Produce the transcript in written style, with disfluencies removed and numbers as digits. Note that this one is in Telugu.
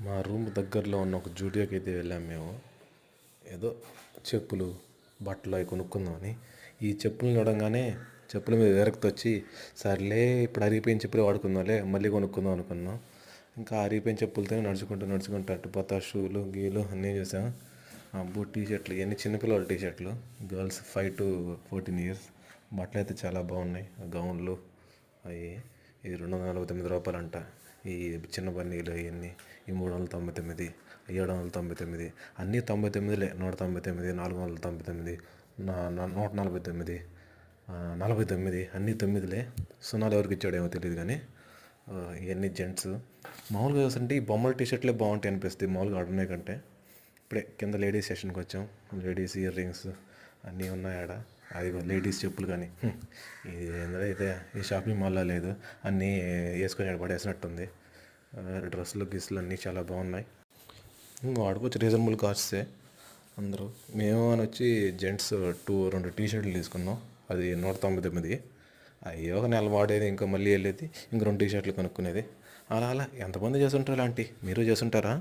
మా రూమ్ దగ్గరలో ఉన్న ఒక జూడియోకి అయితే వెళ్ళాం మేము. ఏదో చెప్పులు బట్టలు అవి కొనుక్కుందామని. ఈ చెప్పులు చూడంగానే చెప్పుల మీద విరక్తి వచ్చి, సర్లే ఇప్పుడు అరిగిపోయిన చెప్పులే వాడుకుందాంలే, మళ్ళీ కొనుక్కుందాం అనుకున్నాం. ఇంకా అరిగిపోయిన చెప్పులతో నడుచుకుంటూ అట్టుపోతా షూలు గీలు అన్నీ చూసాం. అబ్బో టీషర్ట్లు, ఇవన్నీ చిన్నపిల్లల టీషర్ట్లు, గర్ల్స్ 5 to 14 years. బట్టలు అయితే చాలా బాగున్నాయి. గౌన్లు అవి ఇది రూ. 249 అంట. ఈ చిన్న బన్నీలు అవన్నీ ఈ 399, 799, అన్నీ 99లే. 199, 499, 149, 49, అన్నీ తొమ్మిదిలే. సున్నాలు ఎవరికి ఇచ్చాడేమో తెలియదు కానీ ఇవన్నీ జెంట్స్. మామూలుగా చూస్తుంటే ఈ బొమ్మల టీషర్ట్లే బాగుంటాయి అనిపిస్తుంది మామూలుగా ఆడున్నాయి కంటే. ఇప్పుడే కింద లేడీస్ సెషన్కి వచ్చాం. లేడీస్ ఇయర్ రింగ్స్ అన్నీ ఉన్నాయి ఆడ. అది లేడీస్ చెప్పులు కానీ ఇది ఏంటంటే ఈ షాపింగ్ మాల్లో లేదు, అన్నీ వేసుకొని పడేసినట్టుంది. డ్రెస్సులు గిస్సులు అన్నీ చాలా బాగున్నాయి. వాడుకోవచ్చు, రీజనబుల్ కాస్ట్సే అందరూ. మేము అని వచ్చి జెంట్స్ 2 టీషర్ట్లు తీసుకున్నాం. అది 199. అయ్యో ఒక నెల వాడేది, ఇంకా మళ్ళీ వెళ్ళేది, ఇంక 2 టీషర్ట్లు కొనుక్కునేది. అలా అలా ఎంతమంది చేస్తుంటారు ఇలాంటి, మీరు చేస్తుంటారా?